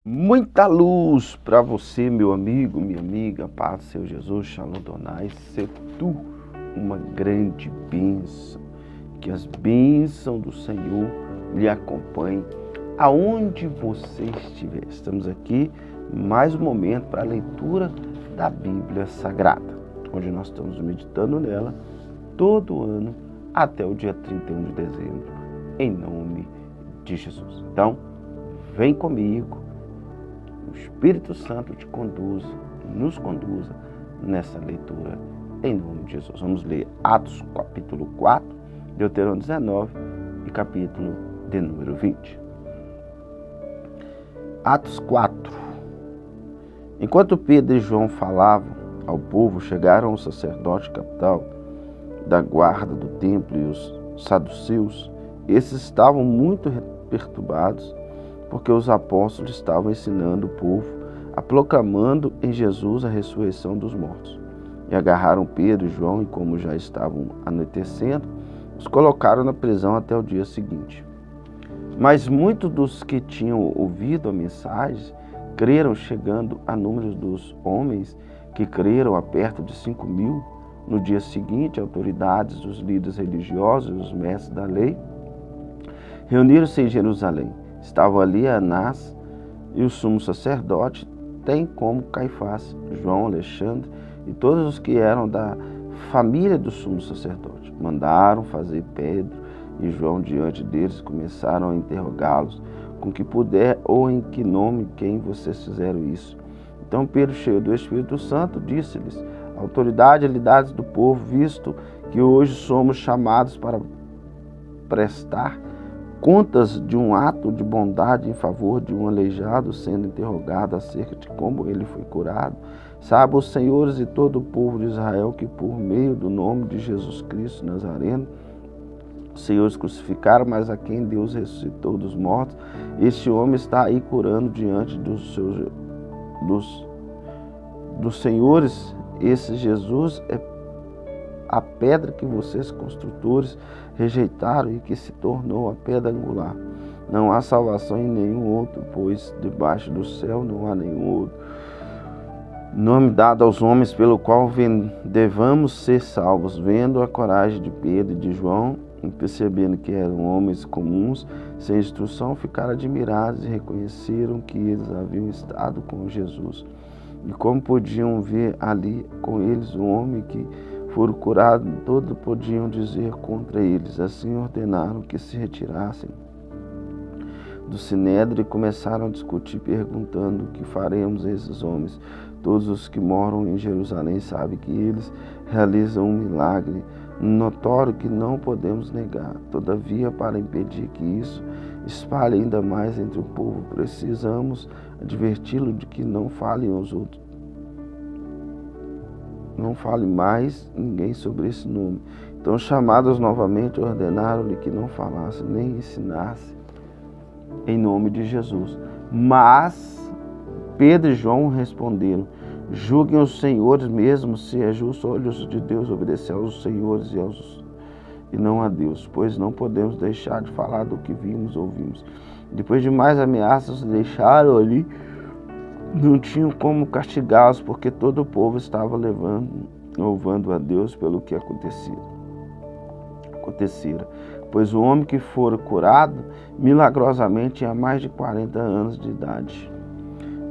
Muita luz para você, meu amigo, minha amiga, paz do Senhor Jesus, Shalom Donai, ser tu uma grande bênção, que as bênçãos do Senhor lhe acompanhem aonde você estiver. Estamos aqui mais um momento para a leitura da Bíblia Sagrada, onde nós estamos meditando nela todo ano até o dia 31 de dezembro, em nome de Jesus. Então, vem comigo. O Espírito Santo te conduza, nos conduza nessa leitura, em nome de Jesus. Vamos ler Atos capítulo 4, Deuteronômio 19 e capítulo de número 20. Atos 4. Enquanto Pedro e João falavam ao povo, chegaram o sacerdote capital da guarda do templo e os saduceus. Esses estavam muito perturbados, porque os apóstolos estavam ensinando o povo, proclamando em Jesus a ressurreição dos mortos. E agarraram Pedro e João, e como já estavam anoitecendo, os colocaram na prisão até o dia seguinte. Mas muitos dos que tinham ouvido a mensagem creram, chegando a número dos homens que creram a perto de 5.000. No dia seguinte, autoridades, os líderes religiosos e os mestres da lei reuniram-se em Jerusalém. Estavam ali Anás e o sumo sacerdote, tem como Caifás, João, Alexandre e todos os que eram da família do sumo sacerdote. Mandaram fazer Pedro e João diante deles e começaram a interrogá-los, com que puder ou em que nome, quem vocês fizeram isso. Então Pedro, cheio do Espírito Santo, disse-lhes: autoridades do povo, visto que hoje somos chamados para prestar contas de um ato de bondade em favor de um aleijado sendo interrogado acerca de como ele foi curado. Sabe os senhores e todo o povo de Israel que por meio do nome de Jesus Cristo Nazareno, os senhores crucificaram, mas a quem Deus ressuscitou dos mortos, este homem está aí curando diante dos senhores. Esse Jesus é a pedra que vocês, construtores, rejeitaram e que se tornou a pedra angular. Não há salvação em nenhum outro, pois debaixo do céu não há nenhum outro nome dado aos homens pelo qual devamos ser salvos. Vendo a coragem de Pedro e de João, e percebendo que eram homens comuns, sem instrução, ficaram admirados e reconheceram que eles haviam estado com Jesus. E como podiam ver ali com eles um homem que foram curados, todos podiam dizer contra eles. Assim ordenaram que se retirassem do sinédrio e começaram a discutir, perguntando: o que faremos a esses homens? Todos os que moram em Jerusalém sabem que eles realizam um milagre notório que não podemos negar. Todavia, para impedir que isso espalhe ainda mais entre o povo, precisamos adverti-lo de que não fale aos outros. Não fale mais ninguém sobre esse nome. Então, chamados novamente, ordenaram-lhe que não falasse nem ensinasse em nome de Jesus. Mas Pedro e João responderam: julguem os senhores mesmo, se é justo aos olhos de Deus obedecer aos senhores e não a Deus, pois não podemos deixar de falar do que vimos ou ouvimos. Depois de mais ameaças, deixaram ali. Não tinham como castigá-los, porque todo o povo estava louvando a Deus pelo que acontecera. Pois o homem que fora curado milagrosamente tinha mais de 40 anos de idade.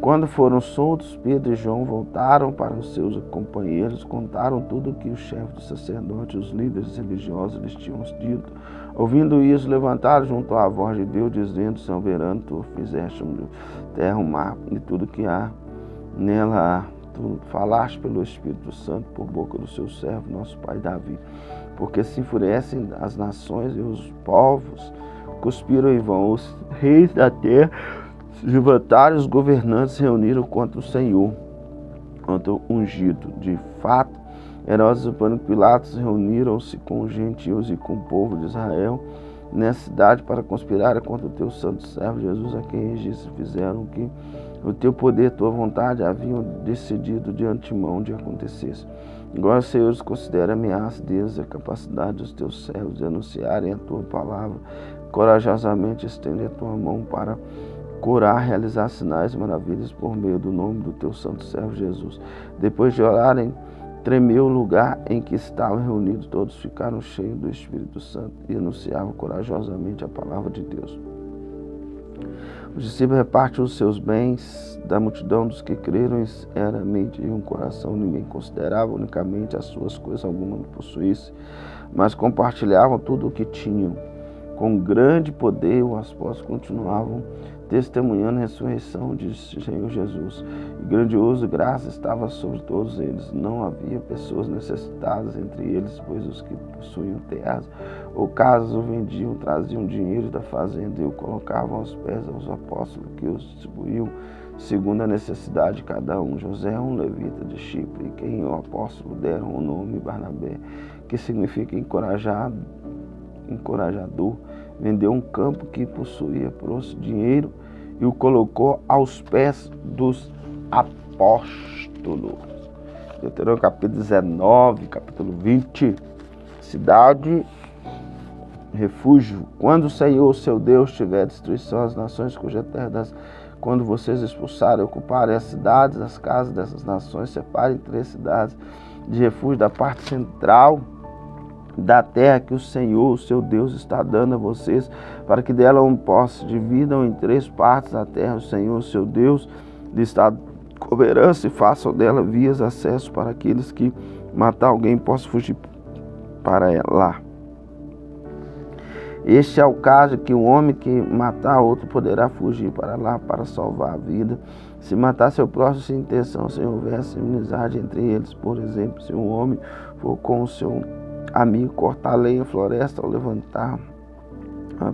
Quando foram soltos, Pedro e João voltaram para os seus companheiros, contaram tudo o que o chefe do sacerdote e os líderes religiosos lhes tinham dito. Ouvindo isso, levantaram junto à voz de Deus, dizendo: soberano, tu fizeste terra, o mar e tudo que há nela há. Tu falaste pelo Espírito Santo por boca do seu servo, nosso pai Davi. Porque se enfurecem as nações e os povos cuspiram em vão. Os reis da terra se levantaram, os governantes se reuniram contra o Senhor, contra o ungido. De fato, Herodes e Pôncio Pilatos reuniram-se com os gentios e com o povo de Israel nessa cidade para conspirar contra o teu santo servo Jesus, a quem registro fizeram que o teu poder, tua vontade haviam decidido de antemão de acontecesse. Agora, Senhor, considera a ameaça deles, a capacidade dos teus servos de anunciarem a tua palavra. Corajosamente estende a tua mão para curar, realizar sinais e maravilhas por meio do nome do teu santo servo Jesus. Depois de orarem, tremeu o lugar em que estavam reunidos, todos ficaram cheios do Espírito Santo e anunciavam corajosamente a palavra de Deus. Os discípulos repartem os seus bens da multidão dos que creram era mente e um coração. Ninguém considerava unicamente as suas coisas, alguma não possuísse, mas compartilhavam tudo o que tinham. Com grande poder, os apóstolos continuavam testemunhando a ressurreição de Senhor Jesus. E grandioso graça estava sobre todos eles. Não havia pessoas necessitadas entre eles, pois os que possuíam terras ou casas o vendiam, traziam dinheiro da fazenda e o colocavam aos pés dos apóstolos, que os distribuíam segundo a necessidade de cada um. José, um levita de Chipre, quem o apóstolo deram o nome Barnabé, que significa encorajador, vendeu um campo que possuía, trouxe dinheiro e o colocou aos pés dos apóstolos. Deuteronômio capítulo 19, capítulo 20. Cidade, refúgio. Quando o Senhor, seu Deus, tiver destruição às nações cuja terra quando vocês expulsarem e ocuparem as cidades, as casas dessas nações, separem 3 cidades de refúgio da parte central da terra que o Senhor, o seu Deus, está dando a vocês, para que dela um posse, dividam em 3 partes a terra. O Senhor, o seu Deus, lhe está com herança, e façam dela vias de acesso para aqueles que matar alguém possam fugir para lá. Este é o caso que um homem que matar outro poderá fugir para lá para salvar a vida. Se matar seu próximo sem intenção, se houvesse inimizade entre eles, por exemplo, se um homem for com o seu amigo cortar lenha em floresta ou levantar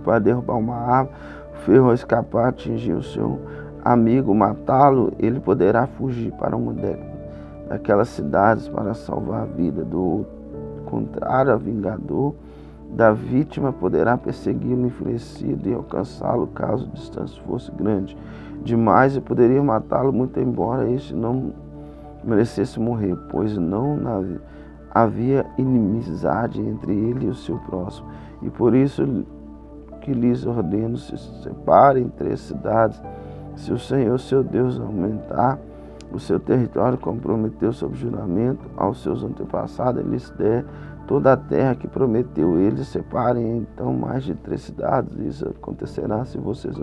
para derrubar uma árvore, o ferro escapar, atingir o seu amigo, matá-lo, ele poderá fugir para uma daquelas cidades para salvar a vida do contrário. A vingador da vítima poderá persegui-lo enfurecido e alcançá-lo caso a distância fosse grande demais, e poderia matá-lo muito embora este não merecesse morrer, pois não havia inimizade entre ele e o seu próximo. E por isso que lhes ordeno, se separem em 3 cidades. Se o Senhor, seu Deus, aumentar o seu território, como prometeu sob juramento aos seus antepassados, ele lhes der toda a terra que prometeu. Eles separem então mais de 3 cidades. Isso acontecerá se vocês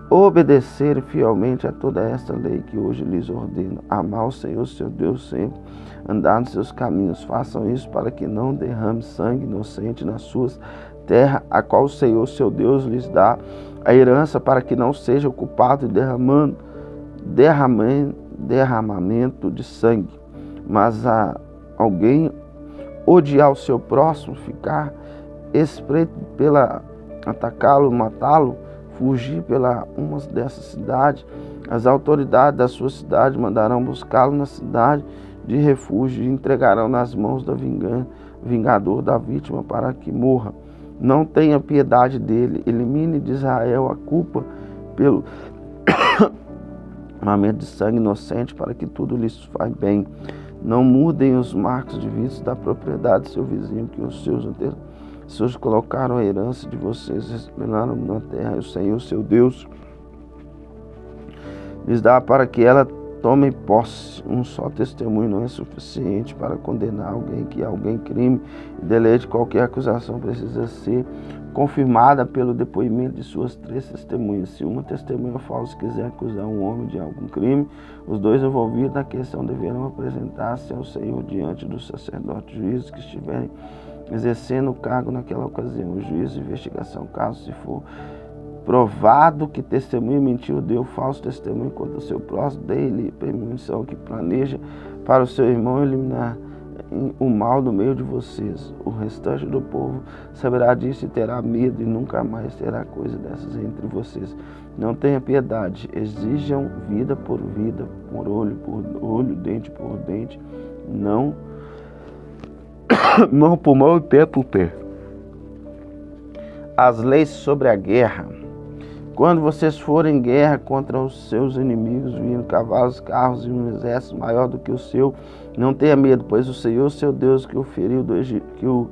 obedecerem fielmente a toda esta lei que hoje lhes ordeno. Amar o Senhor, seu Deus, sempre, andar nos seus caminhos. Façam isso para que não derrame sangue inocente nas suas terras, a qual o Senhor, seu Deus, lhes dá a herança, para que não seja ocupado derramamento de sangue. Mas a alguém odiar o seu próximo, ficar espreito pela atacá-lo, matá-lo, fugir pela uma dessas cidades, as autoridades da sua cidade mandarão buscá-lo na cidade de refúgio e entregarão nas mãos do vingador da vítima para que morra. Não tenha piedade dele. Elimine de Israel a culpa pelo derramamento de sangue inocente, para que tudo lhes faz bem. Não mudem os marcos divinos da propriedade do seu vizinho, que os seus antecessores colocaram a herança de vocês, revelaram na terra. E o Senhor, seu Deus, lhes dá para que ela tome posse. Um só testemunho não é suficiente para condenar alguém. Que alguém crime e delete qualquer acusação precisa ser confirmada pelo depoimento de suas 3 testemunhas. Se uma testemunha falsa quiser acusar um homem de algum crime, os 2 envolvidos na questão deverão apresentar-se ao Senhor diante dos sacerdotes juízes que estiverem exercendo o cargo naquela ocasião. O juiz de investigação, caso se for provado que testemunha mentiu, deu falso testemunho contra o seu próximo, dê-lhe permissão que planeja para o seu irmão eliminar o mal do meio de vocês. O restante do povo saberá disso e terá medo, e nunca mais terá coisa dessas entre vocês. Não tenha piedade, exijam vida por vida, por olho, dente por dente, não mão por mão e pé por pé. As leis sobre a guerra. Quando vocês forem em guerra contra os seus inimigos, vindo cavalos, carros e um exército maior do que o seu, não tenha medo, pois o Senhor, seu Deus, que o feriu do Egito, que o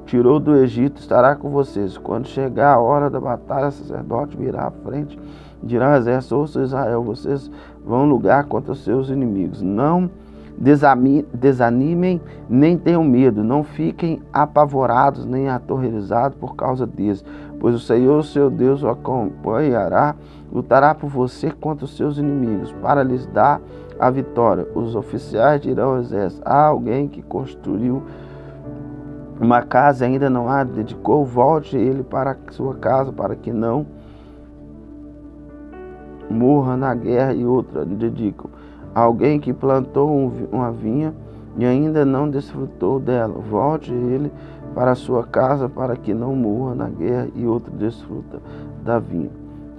tirou do Egito, estará com vocês. Quando chegar a hora da batalha, o sacerdote virá à frente dirá ao exército: ouça, Israel, vocês vão lutar contra os seus inimigos. Não desanimem, nem tenham medo, não fiquem apavorados, nem aterrorizados por causa deles, pois o Senhor, seu Deus, o acompanhará, lutará por você contra os seus inimigos, para lhes dar a vitória. Os oficiais dirão ao exército: há alguém que construiu uma casa e ainda não a dedicou, volte ele para a sua casa, para que não morra na guerra. E outra dedicam: alguém que plantou uma vinha e ainda não desfrutou dela, volte ele para a sua casa, para que não morra na guerra. E outro desfruta da vinha.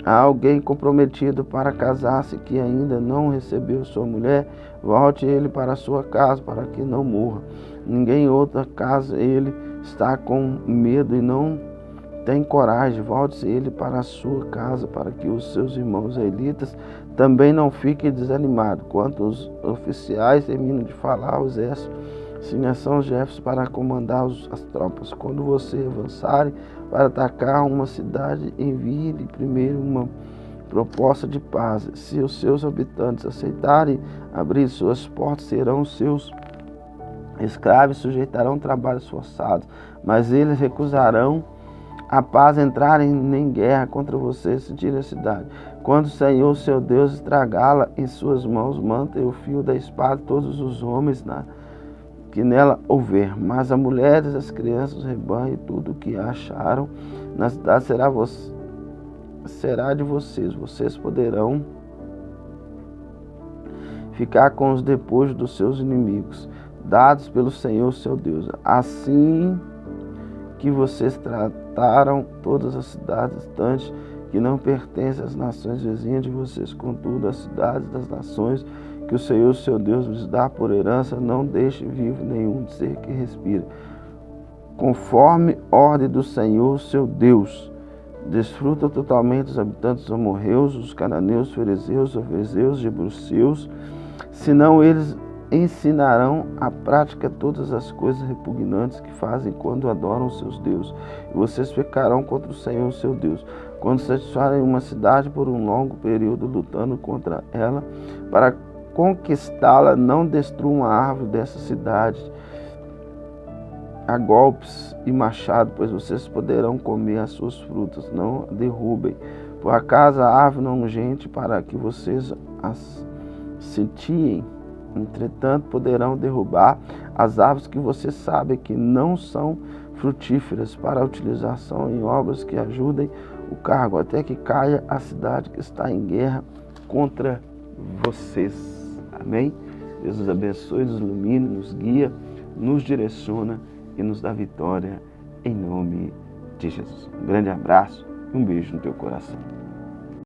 Há alguém comprometido para casar-se que ainda não recebeu sua mulher, volte ele para a sua casa, para que não morra. Ninguém em outra casa, ele está com medo e não tem coragem, volte ele para a sua casa, para que os seus irmãos israelitas também não fiquem desanimados. Quando os oficiais terminam de falar ao exército, são os chefes para comandar as tropas. Quando você avançar para atacar uma cidade, envie-lhe primeiro uma proposta de paz. Se os seus habitantes aceitarem abrir suas portas, serão seus escravos, sujeitarão trabalhos forçados, mas eles recusarão a paz, entrarem em guerra contra você, se tire a cidade. Quando o Senhor, seu Deus, estragá-la em suas mãos, manta o fio da espada todos os homens que nela houver. Mas as mulheres, as crianças, o rebanho e tudo o que acharam na cidade será de vocês. Vocês poderão ficar com os despojos dos seus inimigos, dados pelo Senhor, seu Deus. Assim que vocês trataram todas as cidades distantes que não pertencem às nações vizinhas de vocês. Contudo, as cidades das nações que o Senhor, seu Deus, lhes dá por herança, não deixe vivo nenhum ser que respira. Conforme ordem do Senhor, seu Deus, desfruta totalmente os habitantes dos amorreus, os cananeus, os ferezeus, os efezeus, os jebuseus, senão eles ensinarão à prática todas as coisas repugnantes que fazem quando adoram os seus deuses. E vocês pecarão contra o Senhor, seu Deus. Quando satisfarem uma cidade por um longo período, lutando contra ela, para conquistá-la, não destruam a árvore dessa cidade a golpes e machado, pois vocês poderão comer as suas frutas. Não a derrubem. Por acaso a árvore não gente para que vocês as sitiem. Entretanto, poderão derrubar as árvores que vocês sabem que não são frutíferas para a utilização em obras que ajudem o cargo, até que caia a cidade que está em guerra contra vocês. Amém? Deus nos abençoe, nos ilumine, nos guia, nos direciona e nos dá vitória em nome de Jesus. Um grande abraço e um beijo no teu coração.